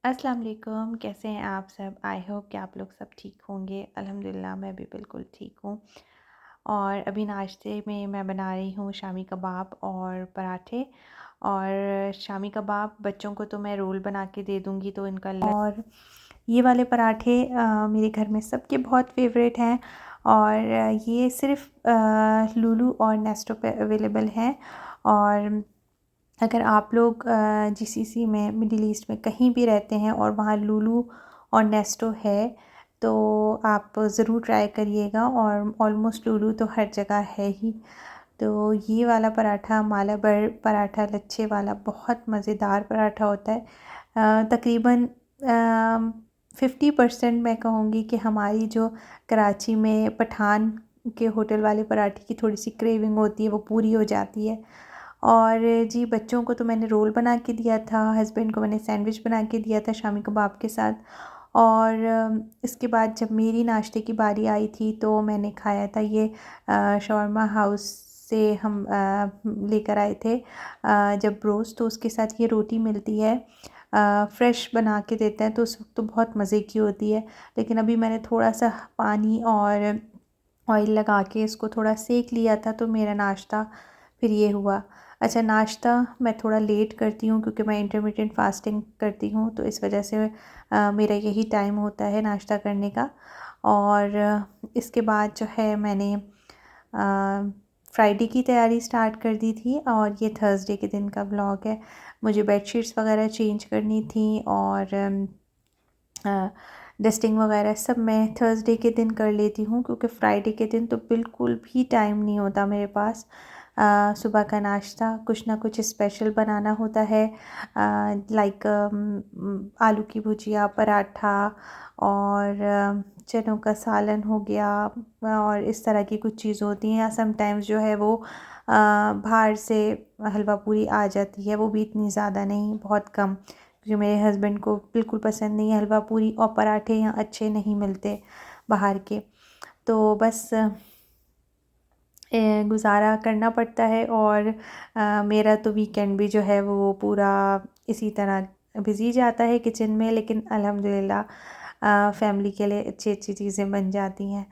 अस्सलाम वालेकुम, कैसे हैं आप सब? आई होप कि आप लोग सब ठीक होंगे। अल्हम्दुलिल्लाह मैं भी बिल्कुल ठीक हूँ। और अभी नाश्ते में मैं बना रही हूँ शामी कबाब और पराठे। और शामी कबाब बच्चों को तो मैं रोल बना के दे दूँगी तो इनका और ये वाले पराठे मेरे घर में सबके बहुत फेवरेट हैं। और ये सिर्फ़ लूलू और नेस्टो पे अवेलेबल हैं। और अगर आप लोग जीसीसी में मिडिल ईस्ट में कहीं भी रहते हैं और वहाँ लूलू और नेस्टो है तो आप ज़रूर ट्राई करिएगा। और ऑलमोस्ट लूलू तो हर जगह है ही। तो ये वाला पराठा माला बर पराठा लच्छे वाला बहुत मज़ेदार पराठा होता है। तकरीबन 50% मैं कहूँगी कि हमारी जो कराची में पठान के होटल वाले पराठे की थोड़ी सी क्रेविंग होती है वो पूरी हो जाती है। और जी बच्चों को तो मैंने रोल बना के दिया था, हस्बैंड को मैंने सैंडविच बना के दिया था शामी कबाब के साथ। और इसके बाद जब मेरी नाश्ते की बारी आई थी तो मैंने खाया था ये शॉर्मा हाउस से हम लेकर आए थे जब रोज़, तो उसके साथ ये रोटी मिलती है। फ्रेश बना के देते हैं तो उस वक्त तो बहुत मज़े की होती है। लेकिन अभी मैंने थोड़ा सा पानी और ऑयल लगा के इसको थोड़ा सेक लिया था तो मेरा नाश्ता फिर ये हुआ। अच्छा, नाश्ता मैं थोड़ा लेट करती हूँ क्योंकि मैं इंटरमिटेंट फास्टिंग करती हूँ तो इस वजह से मेरा यही टाइम होता है नाश्ता करने का। और इसके बाद जो है मैंने फ्राइडे की तैयारी स्टार्ट कर दी थी और ये थर्सडे के दिन का व्लॉग है। मुझे बेडशीट्स वगैरह चेंज करनी थी और डस्टिंग वगैरह सब मैं थर्सडे के दिन कर लेती हूँ क्योंकि फ्राइडे के दिन तो बिल्कुल भी टाइम नहीं होता मेरे पास। सुबह का नाश्ता कुछ ना कुछ स्पेशल बनाना होता है, लाइक आलू की भुजिया, पराठा और चनों का सालन हो गया। और इस तरह की कुछ चीज़ होती हैं या समटाइम्स जो है वो बाहर से हलवा पूरी आ जाती है, वो भी इतनी ज़्यादा नहीं, बहुत कम, क्योंकि मेरे हस्बैंड को बिल्कुल पसंद नहीं है हलवा पूरी और पराठे यहाँ अच्छे नहीं मिलते बाहर के। तो बस गुज़ारा करना पड़ता है। और मेरा तो वीकेंड भी जो है वो पूरा इसी तरह बिज़ी जाता है किचन में, लेकिन अल्हम्दुलिल्लाह फैमिली के लिए अच्छी-अच्छी चीज़ें बन जाती हैं।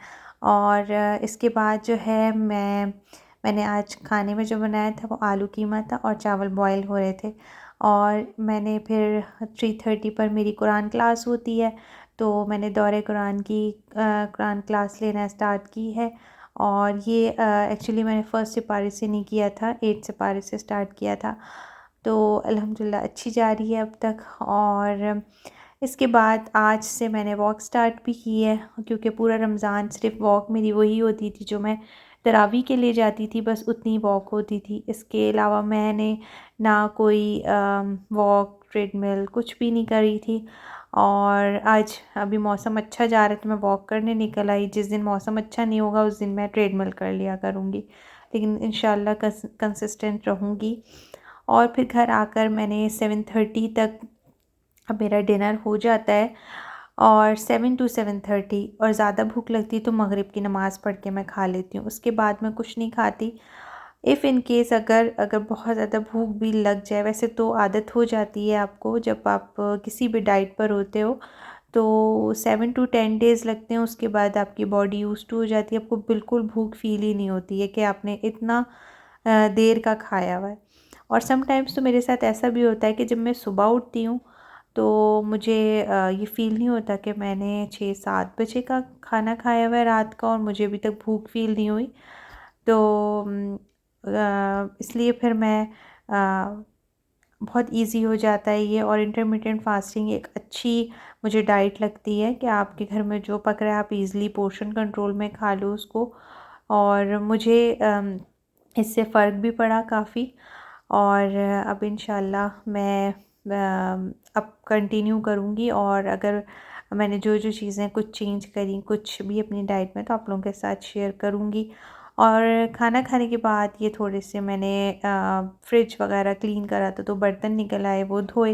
और इसके बाद जो है मैंने आज खाने में जो बनाया था वो आलू कीमा था और चावल बॉयल हो रहे थे। और मैंने फिर 3:30 पर मेरी कुरान क्लास होती है तो मैंने दौरे कुरान की कुरान क्लास लेना स्टार्ट की है। और ये एक्चुअली मैंने फर्स्ट सिपारे से नहीं किया था, 8 सिपारे से स्टार्ट किया था। तो अल्हम्दुलिल्लाह अच्छी जा रही है अब तक। और इसके बाद आज से मैंने वॉक स्टार्ट भी की है क्योंकि पूरा रमज़ान सिर्फ़ वॉक मेरी वही होती थी जो मैं तरावी के लिए जाती थी, बस उतनी वॉक होती थी। इसके अलावा मैंने ना कोई वॉक, ट्रेडमिल कुछ भी नहीं करी थी। और आज अभी मौसम अच्छा जा रहा है तो मैं वॉक करने निकल आई। जिस दिन मौसम अच्छा नहीं होगा उस दिन मैं ट्रेडमिल कर लिया करूँगी, लेकिन इंशाल्लाह कंसिस्टेंट रहूँगी। और फिर घर आकर मैंने 7:30 तक अब मेरा डिनर हो जाता है। और 7 टू 7:30 और ज़्यादा भूख लगती तो मगरिब की नमाज़ पढ़ के मैं खा लेती हूँ, उसके बाद मैं कुछ नहीं खाती। इफ़ इन केस अगर अगर बहुत ज़्यादा भूख भी लग जाए, वैसे तो आदत हो जाती है आपको जब आप किसी भी डाइट पर होते हो, तो 7 टू 10 डेज़ लगते हैं, उसके बाद आपकी बॉडी यूज़ टू हो जाती है, आपको बिल्कुल भूख फील ही नहीं होती है कि आपने इतना देर का खाया हुआ है। और समटाइम्स तो मेरे साथ ऐसा भी होता है कि जब मैं सुबह उठती हूँ तो मुझे ये फ़ील नहीं होता कि मैंने 6-7 बजे का खाना खाया हुआ है रात का और मुझे अभी तक भूख फ़ील नहीं हुई। तो इसलिए फिर मैं बहुत ईज़ी हो जाता है ये। और इंटरमिटेंट फास्टिंग एक अच्छी मुझे डाइट लगती है कि आपके घर में जो पक रहा है आप ईज़िली पोर्शन कंट्रोल में खा लो उसको। और मुझे इससे फ़र्क भी पड़ा काफ़ी। और अब इंशाल्लाह मैं अब कंटिन्यू करूँगी। और अगर मैंने जो जो चीज़ें कुछ चेंज करी कुछ भी अपनी डाइट में तो आप लोगों के साथ शेयर करूँगी। और खाना खाने के बाद ये थोड़े से मैंने फ्रिज वगैरह क्लीन करा था तो बर्तन निकल आए, वो धोए।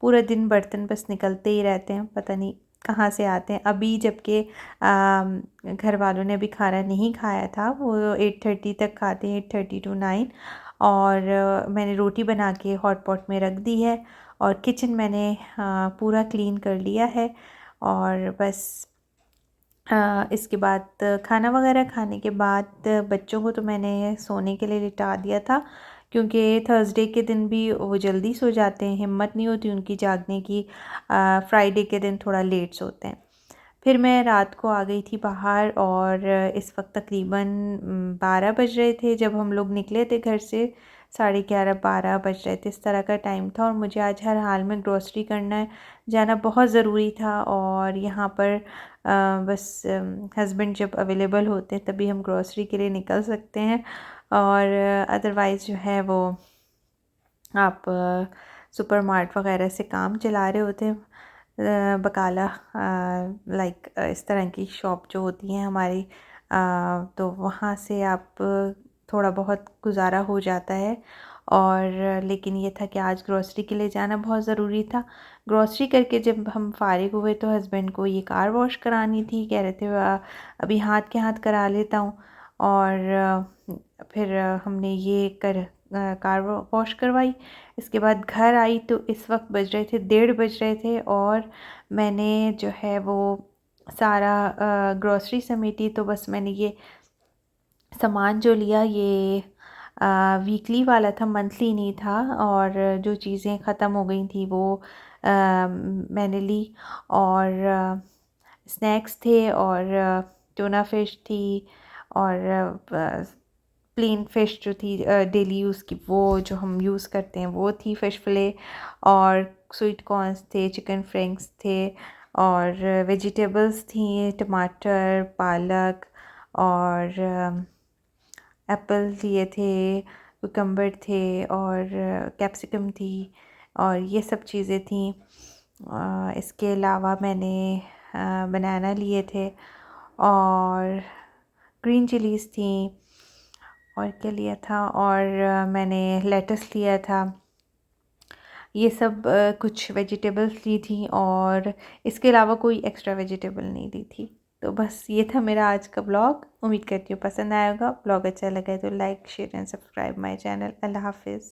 पूरा दिन बर्तन बस निकलते ही रहते हैं, पता नहीं कहाँ से आते हैं। अभी जबकि घर वालों ने अभी खाना नहीं खाया था, वो 8:30 तक खाते हैं, 8:30 टू 9। और मैंने रोटी बना के हॉट पॉट में रख दी है और किचन मैंने पूरा क्लीन कर लिया है। और बस इसके बाद खाना वगैरह खाने के बाद बच्चों को तो मैंने सोने के लिए लिटा दिया था, क्योंकि थर्सडे के दिन भी वो जल्दी सो जाते हैं, हिम्मत नहीं होती उनकी जागने की। फ्राइडे के दिन थोड़ा लेट सोते हैं। फिर मैं रात को आ गई थी बाहर, और इस वक्त तकरीबन 12 बज रहे थे जब हम लोग निकले थे घर से। 11:30 12 बज रहे थे, इस तरह का टाइम था। और मुझे आज हर हाल में ग्रॉसरी करना जाना बहुत ज़रूरी था। और यहाँ पर बस हस्बैंड जब अवेलेबल होते हैं तभी हम ग्रॉसरी के लिए निकल सकते हैं, और अदरवाइज़ जो है वो आप सुपरमार्ट वगैरह से काम चला रहे होते हैं। बकाला लाइक इस तरह की शॉप जो होती हैं हमारी, तो वहाँ से आप थोड़ा बहुत गुजारा हो जाता है। और लेकिन ये था कि आज ग्रॉसरी के लिए जाना बहुत ज़रूरी था। ग्रॉसरी करके जब हम फ़ारिग हुए तो हस्बैंड को ये कार वॉश करानी थी, कह रहे थे अभी हाथ के हाथ करा लेता हूँ। और फिर हमने ये कार वॉश करवाई। इसके बाद घर आई तो इस वक्त बज रहे थे 1:30 बज रहे थे, और मैंने जो है वो सारा ग्रॉसरी समेटी। तो बस मैंने ये सामान जो लिया ये वीकली वाला था, मंथली नहीं था। और जो चीज़ें ख़त्म हो गई थी वो मैंने ली। और स्नैक्स थे, और टूना फ़िश थी, और प्लेन फ़िश जो थी डेली यूज़ की, वो जो हम यूज़ करते हैं वो थी फ़िश फ़िले। और स्वीट कॉर्न्स थे, चिकन फ्रिंग्स थे, और वेजिटेबल्स थी, टमाटर, पालक, और एप्पल लिए थे, कुकम्बर थे, और कैप्सिकम थी, और ये सब चीज़ें थी। इसके अलावा मैंने बनाना लिए थे, और ग्रीन चिलीज़ थी, और क्या लिया था, और मैंने लेटस लिया था। ये सब कुछ वेजिटेबल्स ली थी, और इसके अलावा कोई एक्स्ट्रा वेजिटेबल नहीं ली थी। तो बस ये था मेरा आज का ब्लॉग। उम्मीद करती हूँ पसंद आएगा। ब्लॉग अच्छा लगा है तो like share and subscribe my channel. अल्लाह हाफिज़।